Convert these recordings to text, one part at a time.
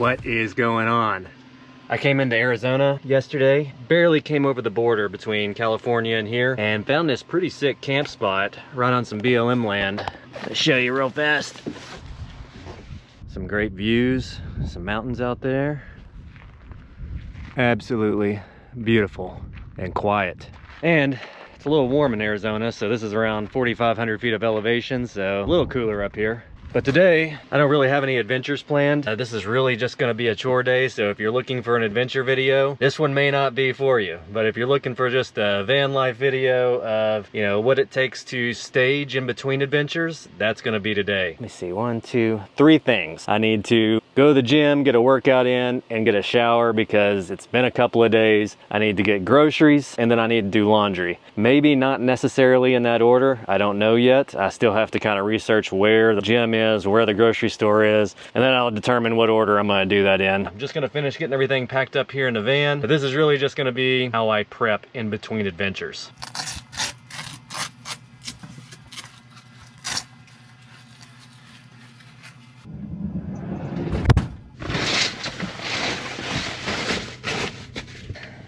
What is going on? I came into Arizona yesterday, barely came over the border between California and here, and found this pretty sick camp spot right on some BLM land. I'll show you real fast. Some great views, some mountains out there. Absolutely beautiful and quiet. And it's a little warm in Arizona, so this is around 4,500 feet of elevation, so a little cooler up here. But today, I don't really have any adventures planned. This is really just gonna be a chore day, so if you're looking for an adventure video, this one may not be for you. But if you're looking for just a van life video of, you know, what it takes to stage in between adventures, that's gonna be today. Let me see, 1, 2, 3 things. I need to go to the gym, get a workout in, and get a shower because it's been a couple of days. I need to get groceries, and then I need to do laundry. Maybe not necessarily in that order, I don't know yet. I still have to kind of research where the gym is, where the grocery store is, and then I'll determine what order I'm gonna do that in. I'm just gonna finish getting everything packed up here in the van, but this is really just gonna be how I prep in between adventures.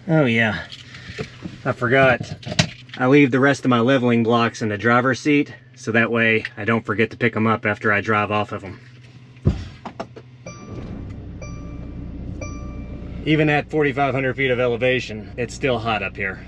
Oh yeah, I forgot. I leave the rest of my leveling blocks in the driver's seat, so that way I don't forget to pick them up after I drive off of them. Even at 4,500 feet of elevation, it's still hot up here.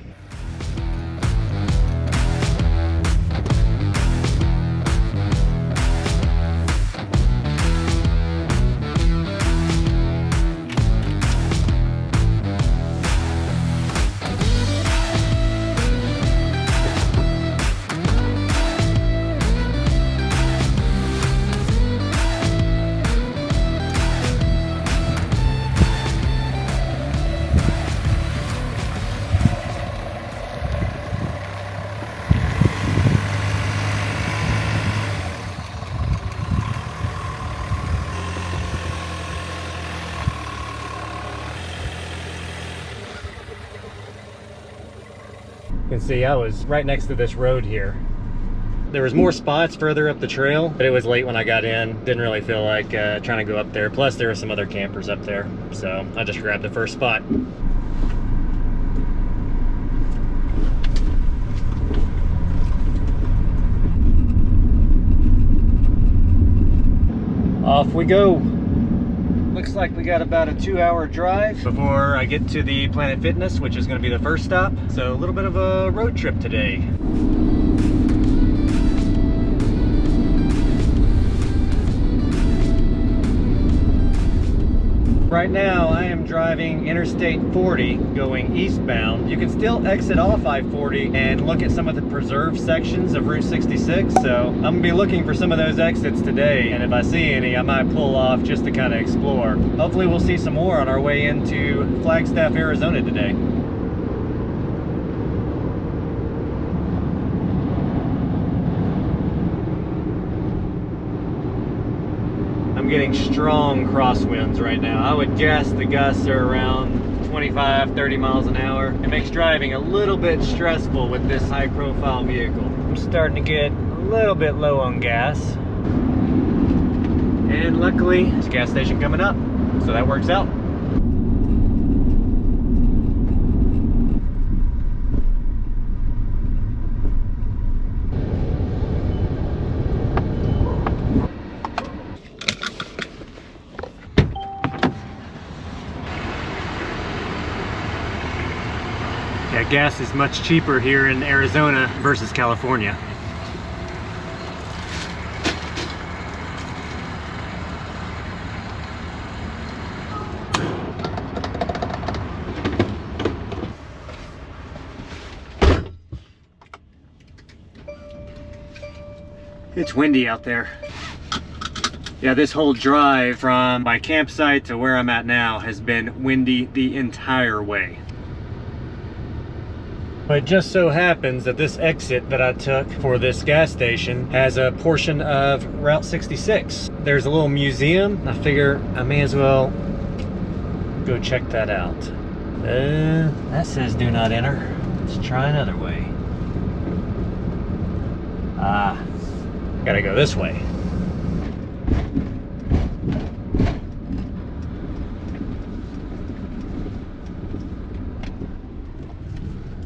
You can see I was right next to this road here. There was more spots further up the trail, but it was late when I got in. Didn't really feel like trying to go up there. Plus there were some other campers up there, so I just grabbed the first spot. Off we go. Looks like we got about a 2-hour drive before I get to the Planet Fitness, which is going to be the first stop. So a little bit of a road trip today. Right now I am driving Interstate 40 going eastbound. You can still exit off I-40 and look at some of the preserved sections of Route 66. So I'm gonna be looking for some of those exits today, and if I see any, I might pull off just to kind of explore. Hopefully we'll see some more on our way into Flagstaff, Arizona today. I'm getting strong crosswinds right now. I would guess the gusts are around 25, 30 miles an hour. It makes driving a little bit stressful with this high profile vehicle. I'm starting to get a little bit low on gas. And luckily, there's a gas station coming up, so that works out. Yeah, gas is much cheaper here in Arizona versus California. It's windy out there. Yeah, this whole drive from my campsite to where I'm at now has been windy the entire way. But it just so happens that this exit that I took for this gas station has a portion of Route 66. There's a little museum. I figure I may as well go check that out. That says do not enter. Let's try another way. Gotta go this way.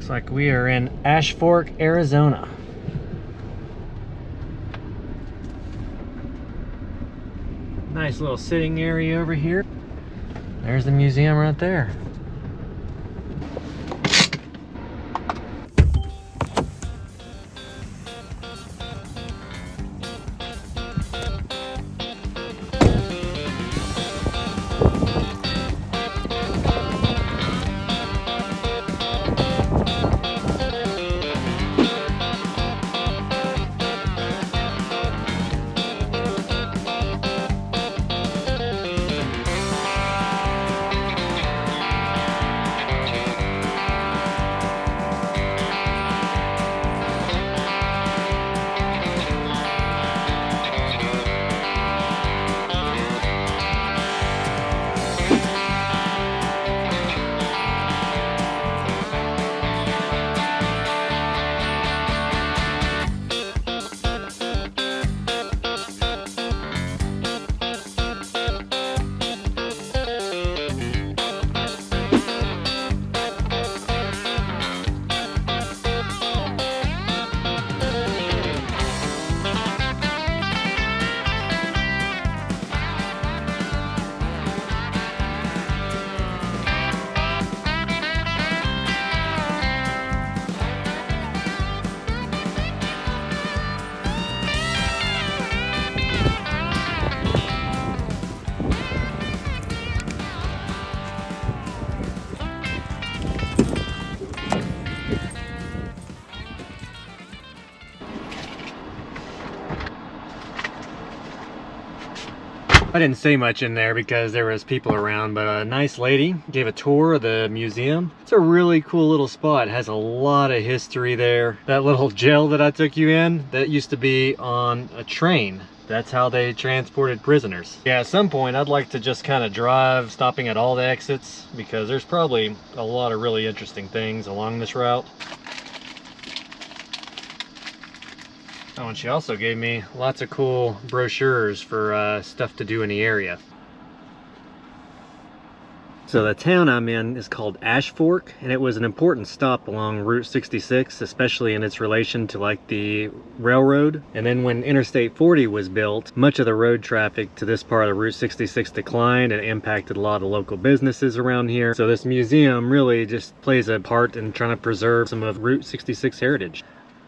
Looks like we are in Ash Fork, Arizona. Nice little sitting area over here. There's the museum right there. I didn't say much in there because there was people around, but a nice lady gave a tour of the museum. It's a really cool little spot. It has a lot of history there. That little jail that I took you in, that used to be on a train. That's how they transported prisoners. Yeah, at some point I'd like to just kind of drive, stopping at all the exits, because there's probably a lot of really interesting things along this route. Oh, and she also gave me lots of cool brochures for stuff to do in the area. So the town I'm in is called Ash Fork, and it was an important stop along Route 66, especially in its relation to like the railroad. And then when Interstate 40 was built, much of the road traffic to this part of Route 66 declined and impacted a lot of local businesses around here. So this museum really just plays a part in trying to preserve some of Route 66 heritage.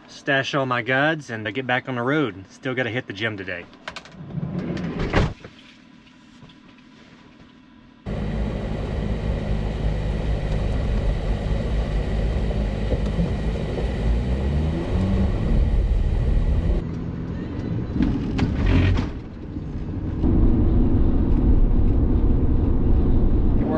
Stash all my guides and get back on the road. Still got to hit the gym today.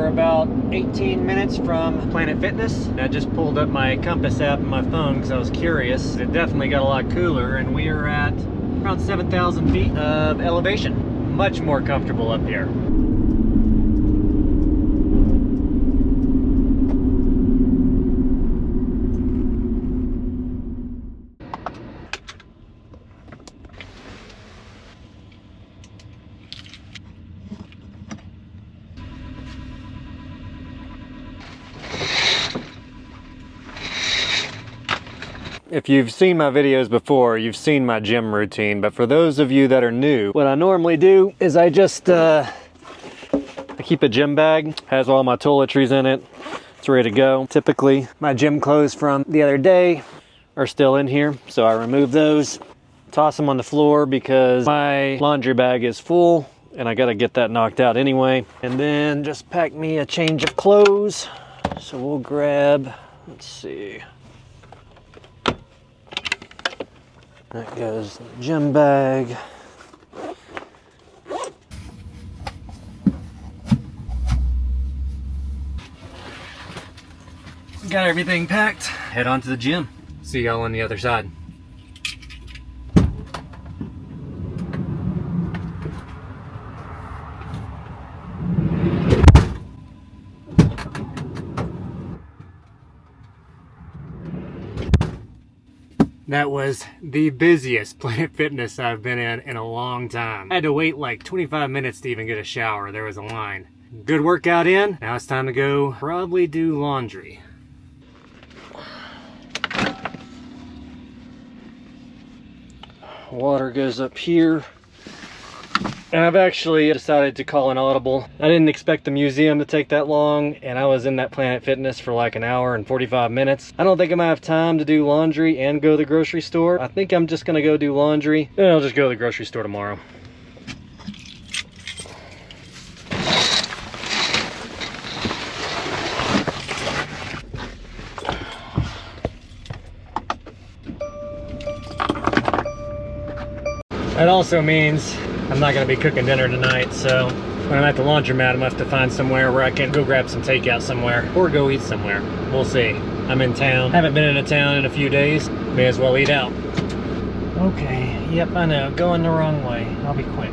About 18 minutes from Planet Fitness. I just pulled up my compass app on my phone because I was curious. It definitely got a lot cooler, and we are at around 7,000 feet of elevation. Much more comfortable up here. If you've seen my videos before, you've seen my gym routine, but for those of you that are new, what I normally do is I just I keep a gym bag, has all my toiletries in it, it's ready to go. Typically, my gym clothes from the other day are still in here, so I remove those, toss them on the floor because my laundry bag is full and I gotta get that knocked out anyway. And then just pack me a change of clothes. So we'll grab, let's see. That goes in the gym bag. Got everything packed. Head on to the gym. See y'all on the other side. That was the busiest Planet Fitness I've been in a long time. I had to wait like 25 minutes to even get a shower. There was a line. Good workout in. Now it's time to go probably do laundry. Water goes up here. And I've actually decided to call an audible. I didn't expect the museum to take that long, and I was in that Planet Fitness for like an hour and 45 minutes. I don't think I'm gonna have time to do laundry and go to the grocery store. I think I'm just gonna go do laundry, and I'll just go to the grocery store tomorrow. That also means I'm not gonna be cooking dinner tonight, so when I'm at the laundromat, I'm gonna have to find somewhere where I can go grab some takeout somewhere or go eat somewhere. We'll see. I'm in town. Haven't been in a town in a few days. May as well eat out. Okay, yep, I know. Going the wrong way. I'll be quick.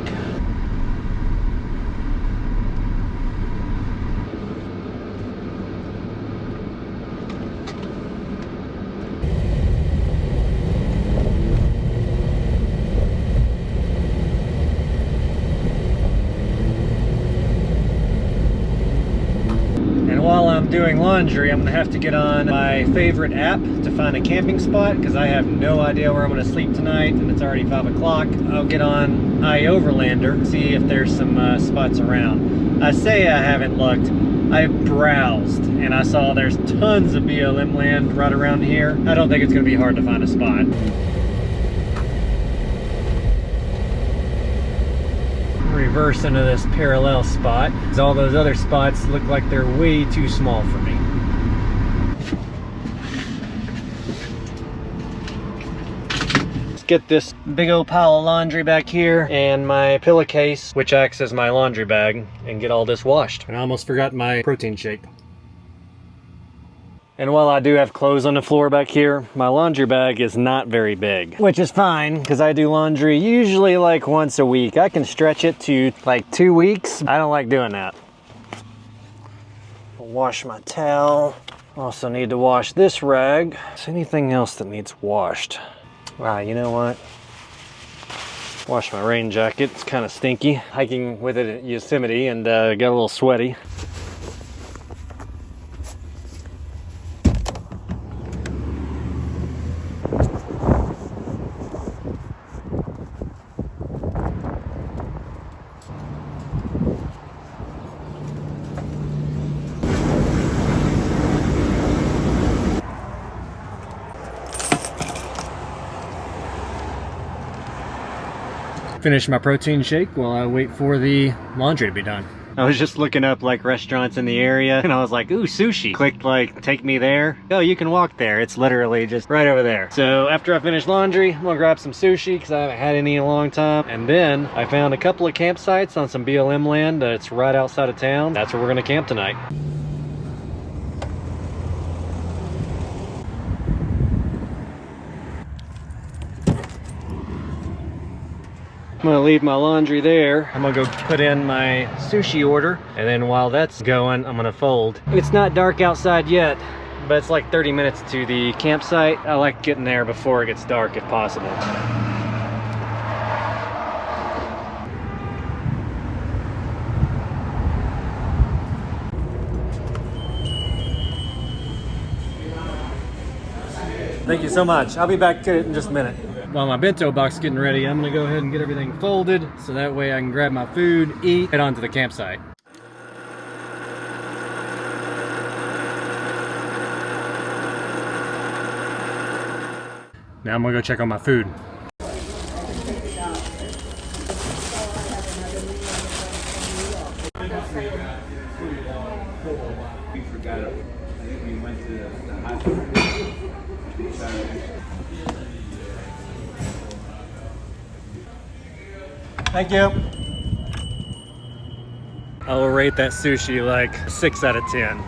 While I'm doing laundry, I'm gonna have to get on my favorite app to find a camping spot because I have no idea where I'm gonna sleep tonight, and it's already 5 o'clock. I'll get on iOverlander, see if there's some spots around. I say I haven't looked. I browsed and I saw there's tons of BLM land right around here. I don't think it's gonna be hard to find a spot. Reverse into this parallel spot. All those other spots look like they're way too small for me. Let's get this big old pile of laundry back here and my pillowcase, which acts as my laundry bag, and get all this washed. And I almost forgot my protein shake. And while I do have clothes on the floor back here, my laundry bag is not very big, which is fine because I do laundry usually like once a week. I can stretch it to like 2 weeks. I don't like doing that. I'll wash my towel. Also need to wash this rag. Is anything else that needs washed? Wow, you know what? Wash my rain jacket. It's kind of stinky. Hiking with it at Yosemite and got a little sweaty. Finish my protein shake while I wait for the laundry to be done. I was just looking up like restaurants in the area and I was like, ooh, sushi. Clicked like, take me there. Oh, you can walk there. It's literally just right over there. So after I finish laundry, I'm gonna grab some sushi because I haven't had any in a long time. And then I found a couple of campsites on some BLM land that's right outside of town. That's where we're gonna camp tonight. I'm gonna leave my laundry there. I'm gonna go put in my sushi order, and then while that's going, I'm gonna fold. It's not dark outside yet, but it's like 30 minutes to the campsite. I like getting there before it gets dark if possible. Thank you so much. I'll be back to it in just a minute. While my bento box is getting ready, I'm gonna go ahead and get everything folded so that way I can grab my food, eat, head on to the campsite. Now I'm gonna go check on my food. We forgot it. I think we went to the hospital. Thank you. I will rate that sushi like 6 out of 10.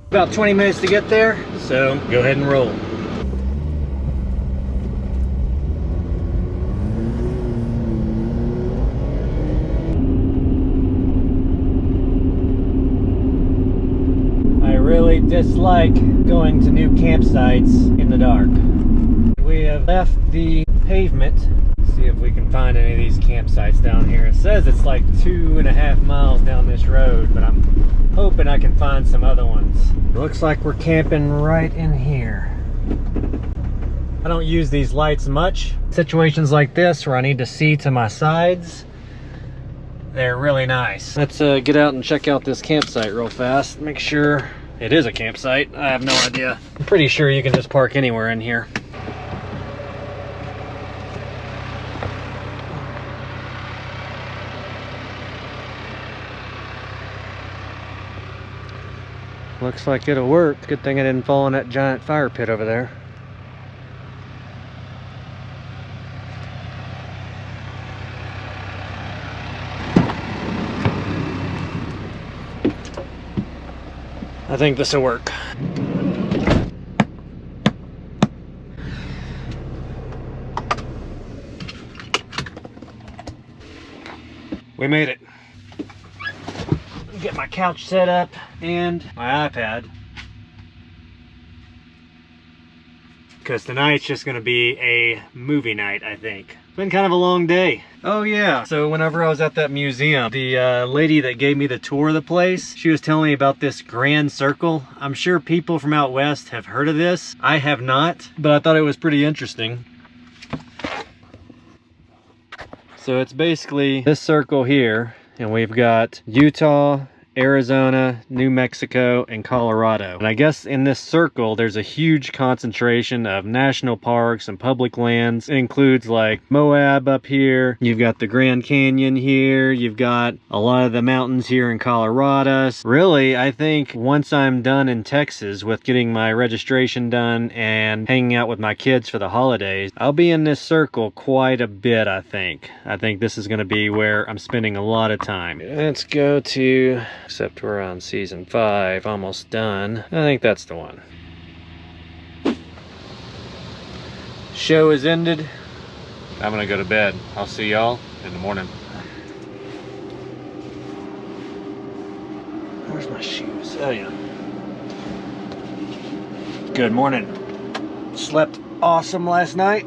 About 20 minutes to get there, so go ahead and roll. I really dislike going to new campsites in the dark. We have left the pavement. See if we can find any of these campsites down here. It says it's like 2.5 miles down this road, but I'm hoping I can find some other ones. Looks like we're camping right in here. I don't use these lights much. Situations like this where I need to see to my sides, they're really nice. Let's get out and check out this campsite real fast. Make sure it is a campsite. I have no idea. I'm pretty sure you can just park anywhere in here. Looks like it'll work. Good thing I didn't fall in that giant fire pit over there. I think this will work. We made it. Get my couch set up and my iPad, because tonight's just gonna be a movie night, I think. It's been kind of a long day. Oh yeah, so whenever I was at that museum, the lady that gave me the tour of the place, she was telling me about this grand circle. I'm sure people from out west have heard of this. I have not, but I thought it was pretty interesting. So it's basically this circle here, and we've got Utah, Arizona, New Mexico, and Colorado. And I guess in this circle, there's a huge concentration of national parks and public lands. It includes like Moab up here. You've got the Grand Canyon here. You've got a lot of the mountains here in Colorado. Really, I think once I'm done in Texas with getting my registration done and hanging out with my kids for the holidays, I'll be in this circle quite a bit, I think. I think this is going to be where I'm spending a lot of time. Let's go to... except we're on season 5, almost done. I think that's the one. Show is ended. I'm gonna go to bed. I'll see y'all in the morning. Where's my shoes? Oh yeah. Good morning. Slept awesome last night.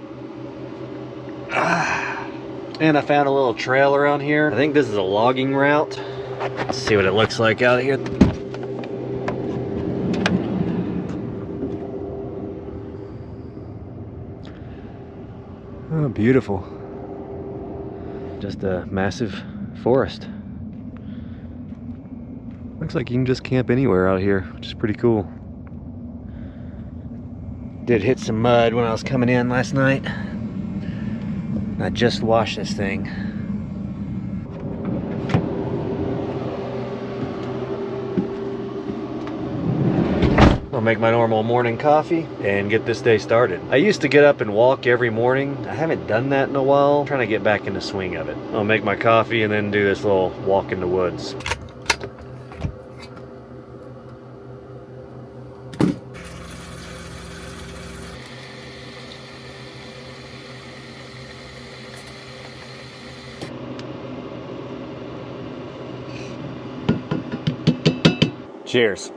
And I found a little trail around here. I think this is a logging route. Let's see what it looks like out here. Oh, beautiful. Just a massive forest. Looks like you can just camp anywhere out here, which is pretty cool. Did hit some mud when I was coming in last night. I just washed this thing. I'll make my normal morning coffee and get this day started. I used to get up and walk every morning. I haven't done that in a while. I'm trying to get back in the swing of it. I'll make my coffee and then do this little walk in the woods. Cheers.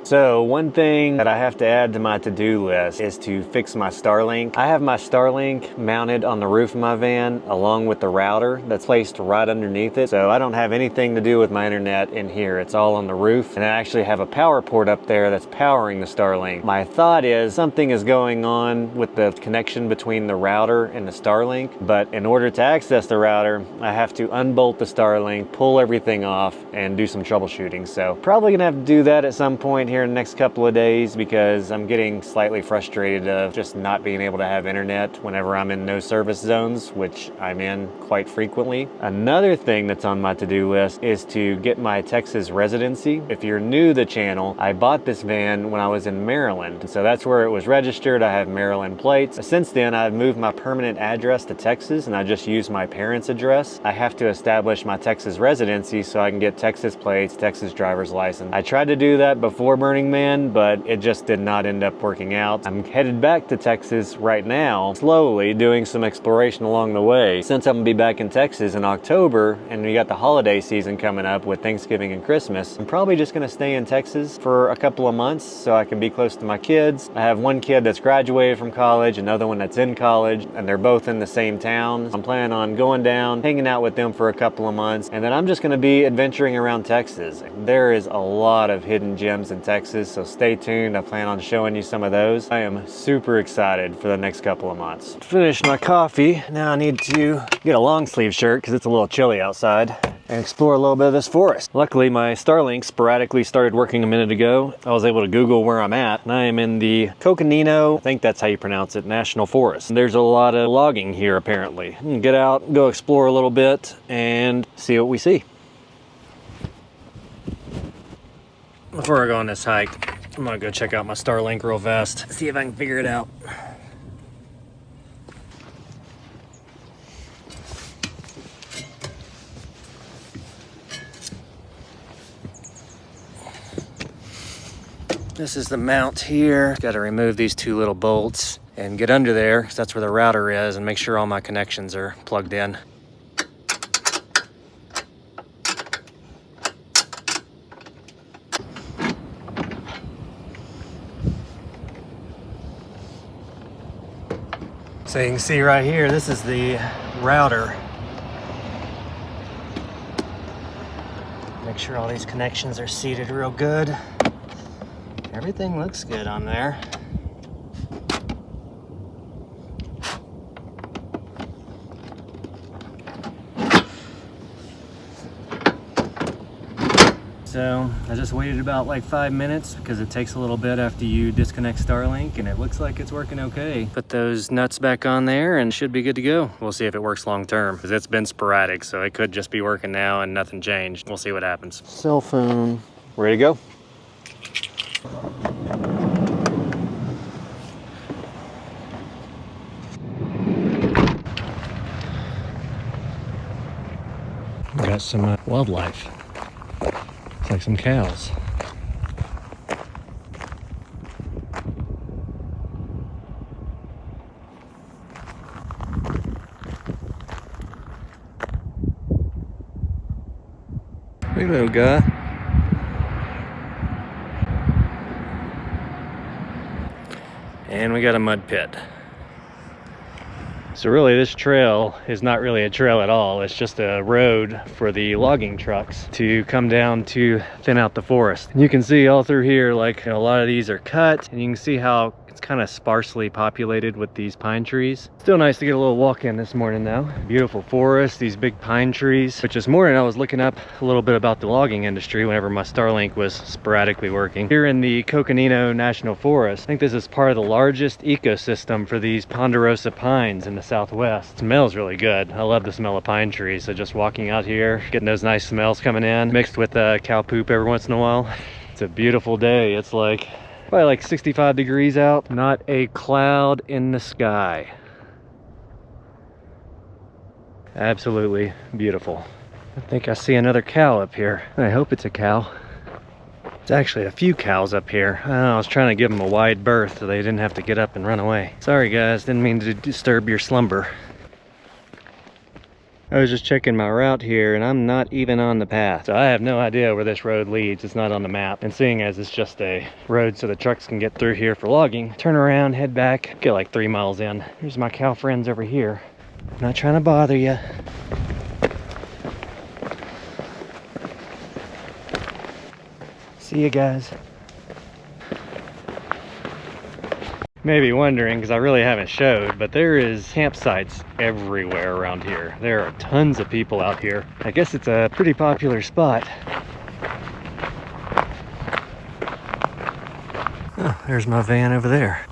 So one thing that I have to add to my to-do list is to fix my Starlink. I have my Starlink mounted on the roof of my van along with the router that's placed right underneath it. So I don't have anything to do with my internet in here. It's all on the roof. And I actually have a power port up there that's powering the Starlink. My thought is something is going on with the connection between the router and the Starlink. But in order to access the router, I have to unbolt the Starlink, pull everything off, and do some troubleshooting. So probably gonna have to do that at some point here in the next couple of days, because I'm getting slightly frustrated of just not being able to have internet whenever I'm in no service zones, which I'm in quite frequently. Another thing that's on my to-do list is to get my Texas residency. If you're new to the channel, I bought this van when I was in Maryland, so that's where it was registered. I have Maryland plates. Since then, I've moved my permanent address to Texas, and I just use my parents' address. I have to establish my Texas residency so I can get Texas plates, Texas driver's license. I tried to do that before Burning Man, but it just did not end up working out. I'm headed back to Texas right now, slowly doing some exploration along the way. Since I'm gonna be back in Texas in October, and we got the holiday season coming up with Thanksgiving and Christmas, I'm probably just gonna stay in Texas for a couple of months so I can be close to my kids. I have one kid that's graduated from college, another one that's in college, and they're both in the same town. I'm planning on going down, hanging out with them for a couple of months, and then I'm just gonna be adventuring around Texas. There is a lot of hidden gems in Texas, so stay tuned. I plan on showing you some of those. I am super excited for the next couple of months. Finished my coffee. Now I need to get a long sleeve shirt because it's a little chilly outside and explore a little bit of this forest. Luckily, my Starlink sporadically started working a minute ago. I was able to Google where I'm at, and I am in the Coconino, I think that's how you pronounce it, National Forest. There's a lot of logging here apparently. Get out, go explore a little bit, and see what we see. Before I go on this hike, I'm gonna go check out my Starlink real fast, see if I can figure it out. This is the mount here. Got to remove these two little bolts and get under there, because that's where the router is, and make sure all my connections are plugged in. So you can see right here, this is the router. Make sure all these connections are seated real good. Everything looks good on there. So I just waited about like 5 minutes because it takes a little bit after you disconnect Starlink, and it looks like it's working okay. Put those nuts back on there and should be good to go. We'll see if it works long term, because it's been sporadic, so it could just be working now and nothing changed. We'll see what happens. Cell phone, ready to go. Got some wildlife. It's like some cows. Hey, little guy. And we got a mud pit. So really this trail is not really a trail at all. It's just a road for the logging trucks to come down to thin out the forest. And you can see all through here, like, a lot of these are cut, and you can see how it's kind of sparsely populated with these pine trees. Still nice to get a little walk in this morning though. Beautiful forest, these big pine trees. But this morning I was looking up a little bit about the logging industry whenever my Starlink was sporadically working. Here in the Coconino National Forest, I think this is part of the largest ecosystem for these ponderosa pines in the Southwest. It smells really good. I love the smell of pine trees. So just walking out here, getting those nice smells coming in, mixed with cow poop every once in a while. It's a beautiful day. It's like probably like 65 degrees out, not a cloud in the sky. Absolutely beautiful. I think I see another cow up here. I hope it's a cow. It's actually a few cows up here. I was trying to give them a wide berth so they didn't have to get up and run away. Sorry guys, didn't mean to disturb your slumber. I was just checking my route here, and I'm not even on the path. So I have no idea where this road leads. It's not on the map. And seeing as it's just a road so the trucks can get through here for logging, turn around, head back, get like 3 miles in. Here's my cow friends over here. Not trying to bother you. See you guys. Maybe wondering, because I really haven't showed, but there is campsites everywhere around here. There are tons of people out here. I guess it's a pretty popular spot. Oh, there's my van over there.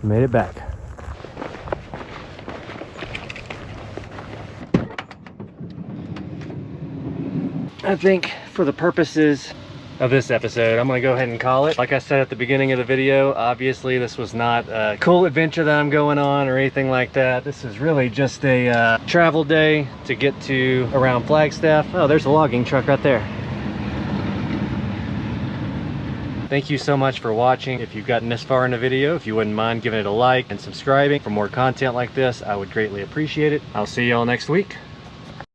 Made it back. I think for the purposes of this episode, I'm gonna go ahead and call it. Like I said at the beginning of the video, obviously this was not a cool adventure that I'm going on or anything like that. This is really just a travel day to get to around Flagstaff. Oh, there's a logging truck right there. Thank you so much for watching. If you've gotten this far in the video, if you wouldn't mind giving it a like and subscribing for more content like this, I would greatly appreciate it. I'll see y'all next week.